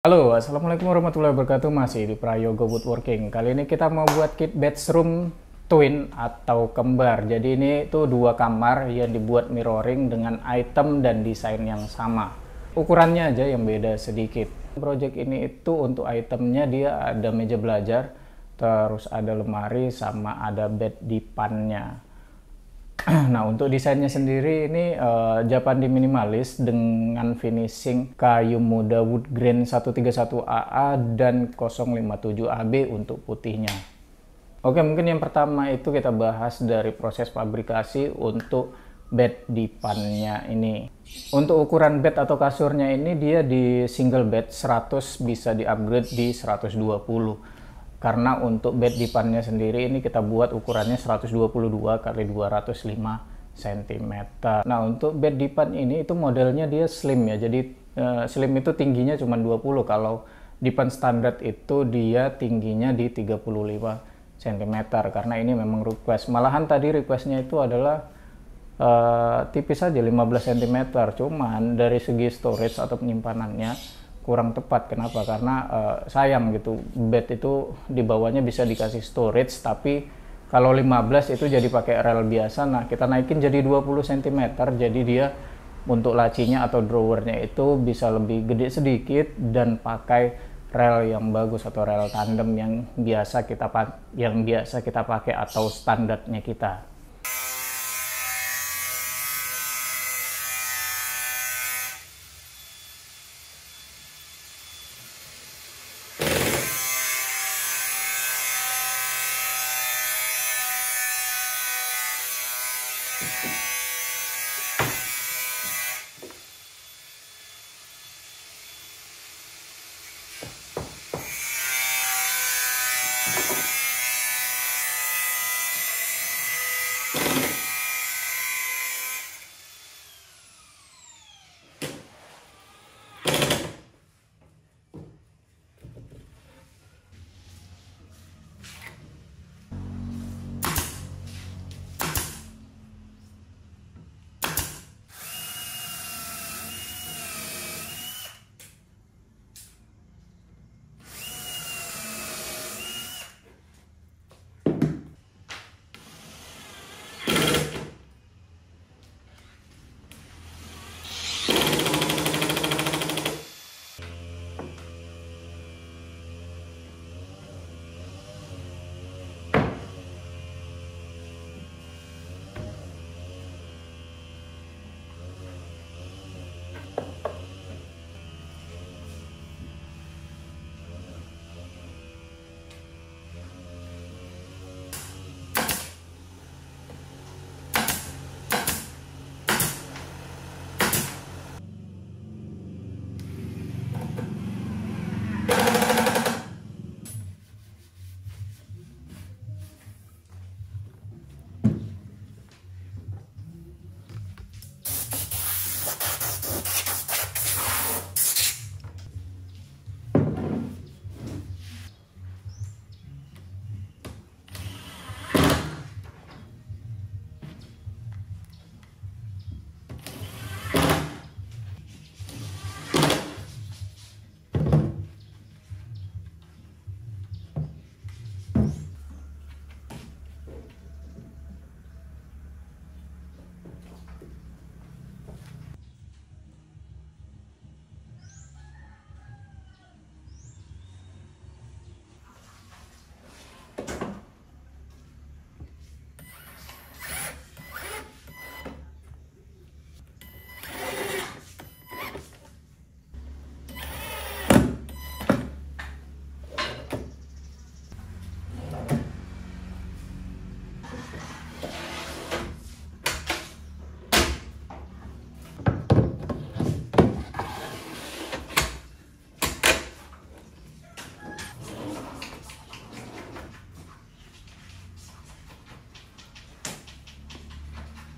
Halo, assalamualaikum warahmatullahi wabarakatuh. Masih di Prayogo Woodworking. Kali ini kita mau buat kit bedroom twin atau kembar. Jadi ini tuh dua kamar yang dibuat mirroring dengan item dan desain yang sama. Ukurannya aja yang beda sedikit. Project ini itu untuk itemnya dia ada meja belajar, terus ada lemari sama ada bed dipannya. Nah, untuk desainnya sendiri ini Japandi minimalis dengan finishing kayu muda wood grain 131AA dan 057AB untuk putihnya. Oke, mungkin yang pertama itu kita bahas dari proses fabrikasi untuk bed dipannya ini. Untuk ukuran bed atau kasurnya ini dia di single bed 100 bisa di-upgrade di 120. Karena untuk bed dipannya sendiri ini kita buat ukurannya 122 kali 205 cm. Nah, untuk bed dipan ini itu modelnya dia slim ya. Jadi slim itu tingginya cuma 20. Kalau dipan standar itu dia tingginya di 35 cm. Karena ini memang request. Malahan tadi requestnya itu adalah tipis saja 15 cm. Cuman dari segi storage atau penyimpanannya kurang tepat. Kenapa? Karena sayang gitu, bed itu di bawahnya bisa dikasih storage, tapi kalau 15 itu jadi pakai rel biasa. Nah, kita naikin jadi 20 cm, jadi dia untuk lacinya atau drawernya itu bisa lebih gede sedikit dan pakai rel yang bagus atau rel tandem yang biasa kita pakai atau standarnya kita.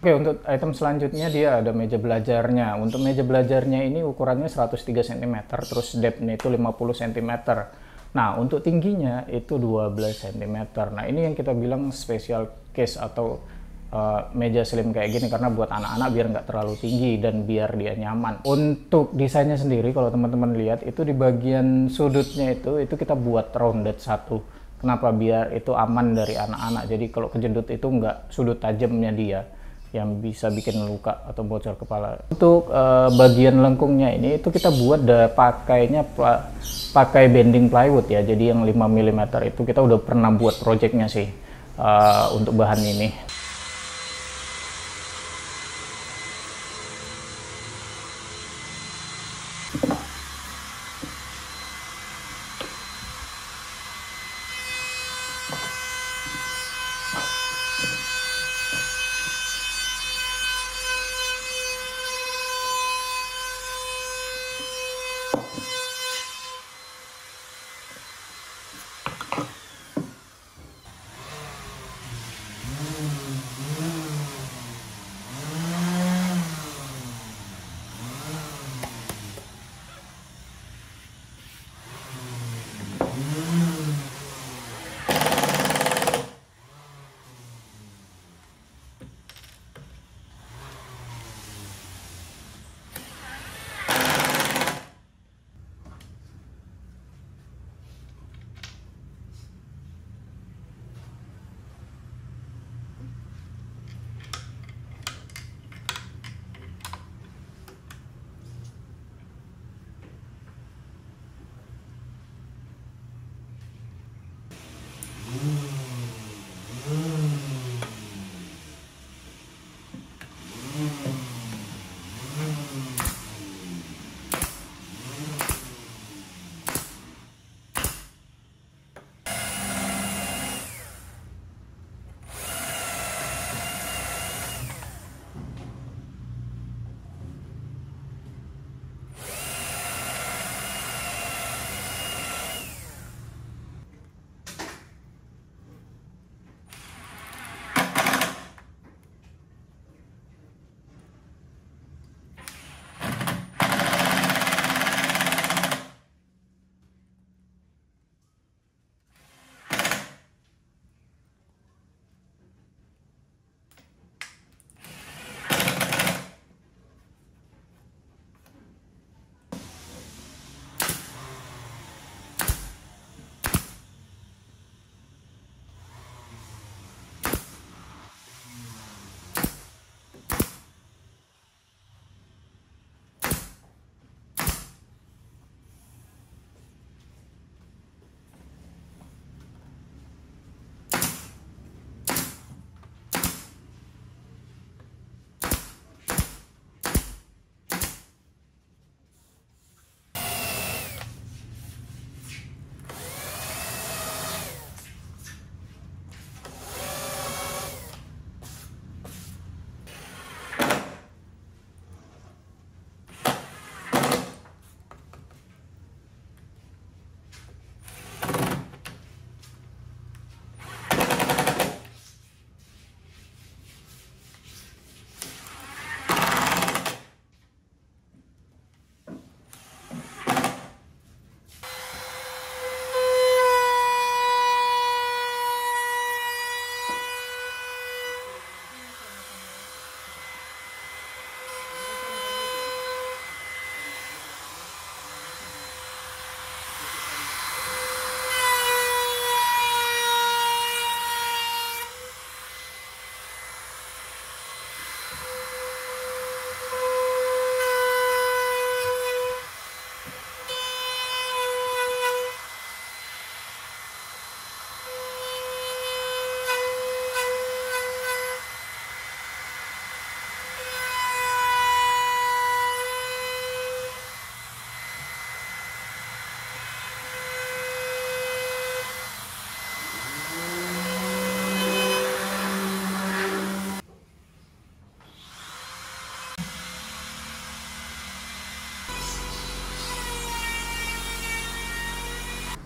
Oke, untuk item selanjutnya dia ada meja belajarnya. Untuk meja belajarnya ini ukurannya 103 cm, terus depthnya itu 50 cm. Nah, untuk tingginya itu 12 cm. Nah, ini yang kita bilang special case atau meja slim kayak gini karena buat anak-anak biar nggak terlalu tinggi dan biar dia nyaman. Untuk desainnya sendiri kalau teman-teman lihat itu di bagian sudutnya itu kita buat rounded satu. Kenapa? Biar itu aman dari anak-anak. Jadi kalau kejedut itu nggak sudut tajamnya dia yang bisa bikin luka atau bocor kepala. Untuk bagian lengkungnya ini itu kita buat pakai bending plywood ya. Jadi yang 5 mm itu kita udah pernah buat projectnya sih untuk bahan ini.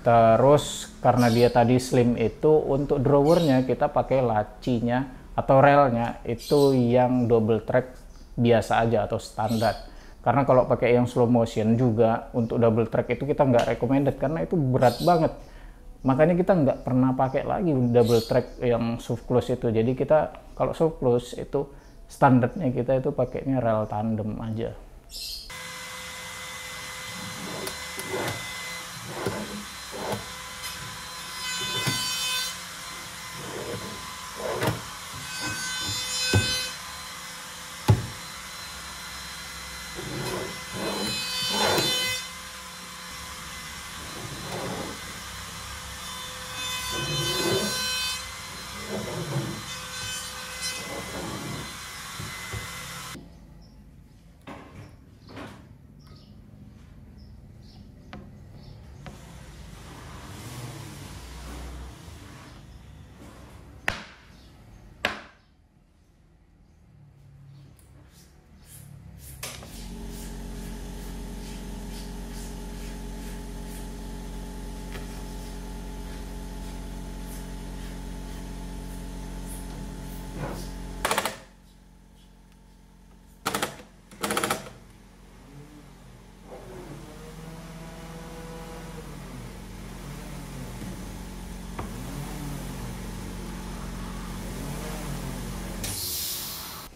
Terus karena dia tadi slim itu, untuk drawernya kita pakai lacinya atau relnya itu yang double track biasa aja atau standar. Karena kalau pakai yang slow motion juga untuk double track itu kita nggak recommended karena itu berat banget. Makanya kita nggak pernah pakai lagi double track yang soft close itu. Jadi kita kalau soft close itu standarnya kita itu pakainya rel tandem aja.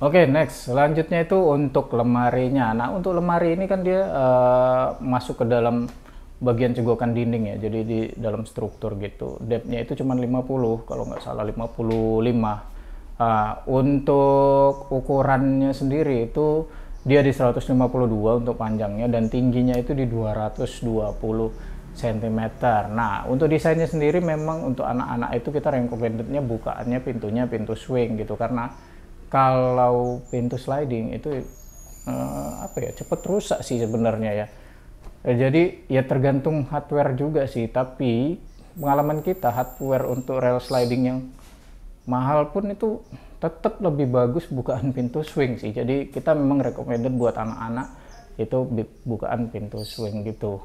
Oke, next. Selanjutnya itu untuk lemarinya. Nah, untuk lemari ini kan dia masuk ke dalam bagian cegokan dinding ya. Jadi di dalam struktur gitu. Depth-nya itu cuma 50, kalau nggak salah 55. Untuk ukurannya sendiri itu dia di 152 untuk panjangnya dan tingginya itu di 220 cm. Nah, untuk desainnya sendiri memang untuk anak-anak itu kita recommendednya bukaannya pintunya pintu swing gitu, karena kalau pintu sliding itu cepet rusak sih sebenarnya ya. Jadi ya tergantung hardware juga sih, tapi pengalaman kita hardware untuk rail sliding yang mahal pun itu tetap lebih bagus bukaan pintu swing sih. Jadi kita memang recommended buat anak-anak itu bukaan pintu swing gitu.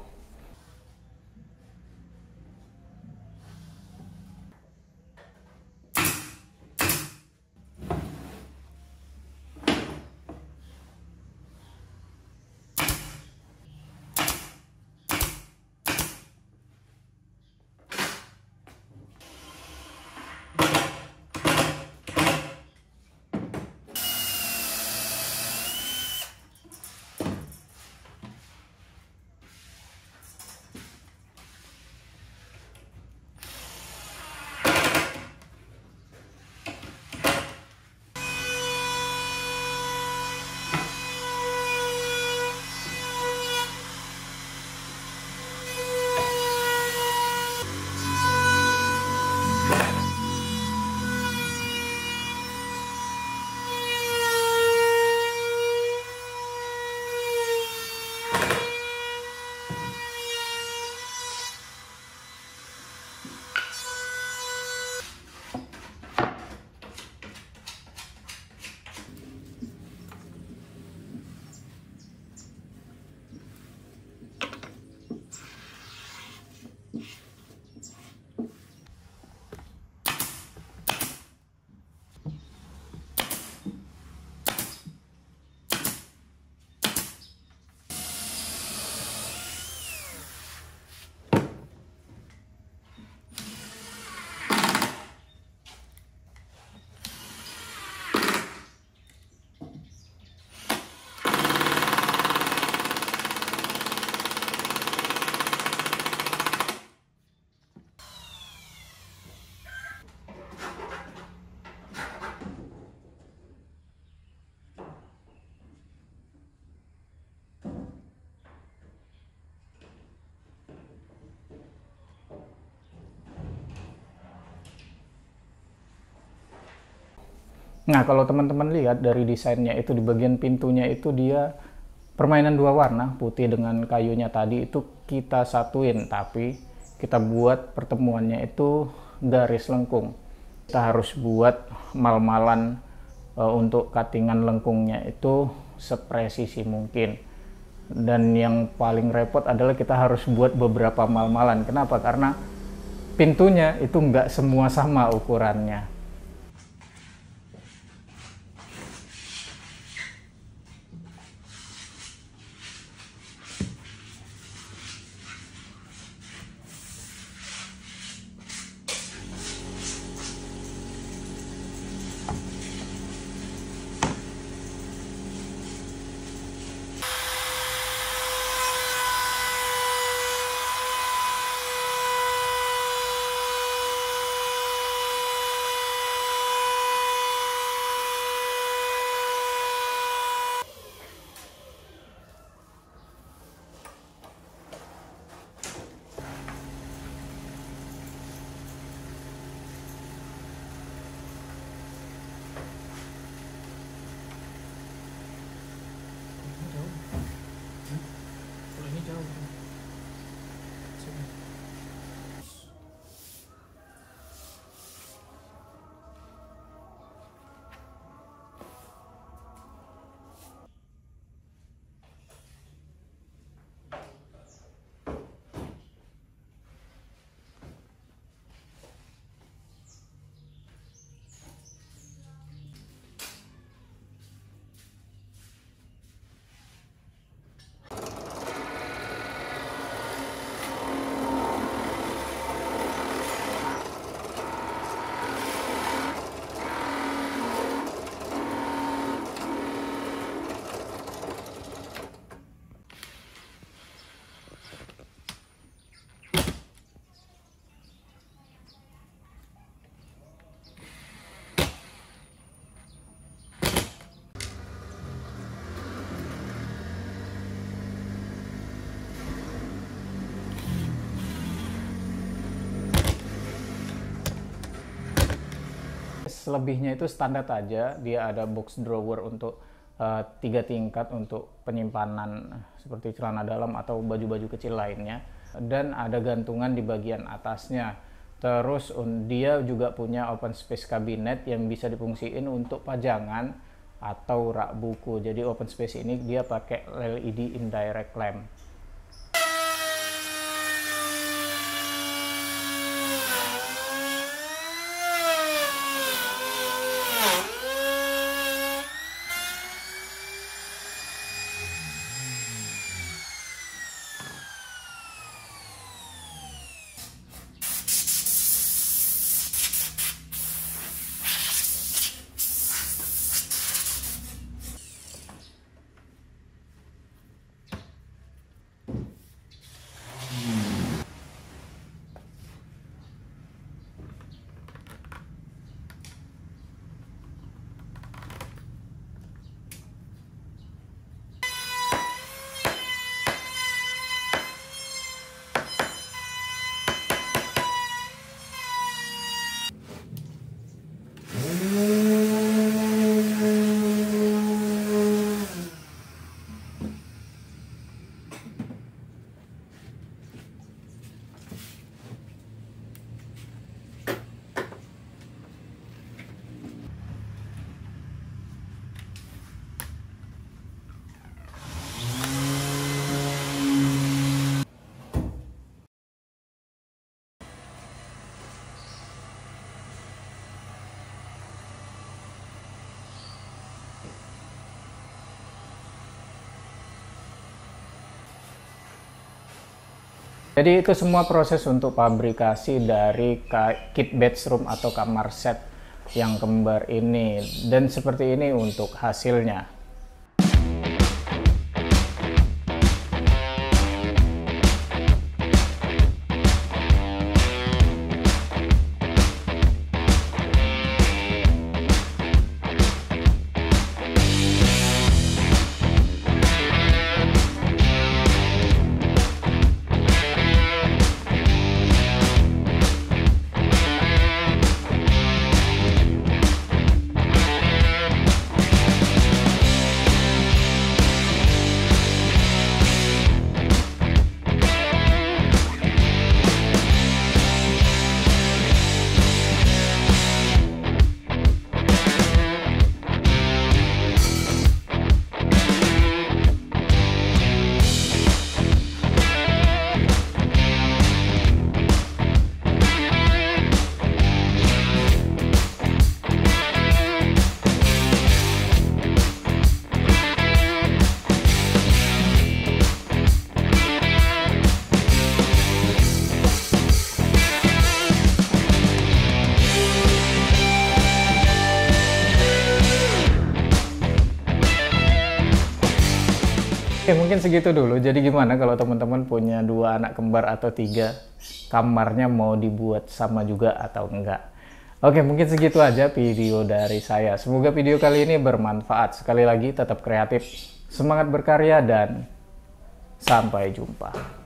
Nah, kalau teman-teman lihat dari desainnya itu di bagian pintunya itu dia permainan dua warna, putih dengan kayunya tadi itu kita satuin, tapi kita buat pertemuannya itu garis lengkung. Kita harus buat mal-malan untuk cuttingan lengkungnya itu sepresisi mungkin. Dan yang paling repot adalah kita harus buat beberapa mal-malan. Kenapa? Karena pintunya itu nggak semua sama ukurannya. selebihnya itu standar aja. Dia ada box drawer untuk 3 tingkat untuk penyimpanan seperti celana dalam atau baju-baju kecil lainnya, dan ada gantungan di bagian atasnya. Terus dia juga punya open space cabinet yang bisa difungsiin untuk pajangan atau rak buku. Jadi open space ini dia pakai LED indirect lamp. Jadi itu semua proses untuk pabrikasi dari kit bedroom atau kamar set yang kembar ini, dan seperti ini untuk hasilnya. Oke, mungkin segitu dulu. Jadi gimana kalau teman-teman punya 2 anak kembar atau 3, kamarnya mau dibuat sama juga atau enggak? Oke, mungkin segitu aja video dari saya. Semoga video kali ini bermanfaat. Sekali lagi, tetap kreatif, semangat berkarya, dan sampai jumpa.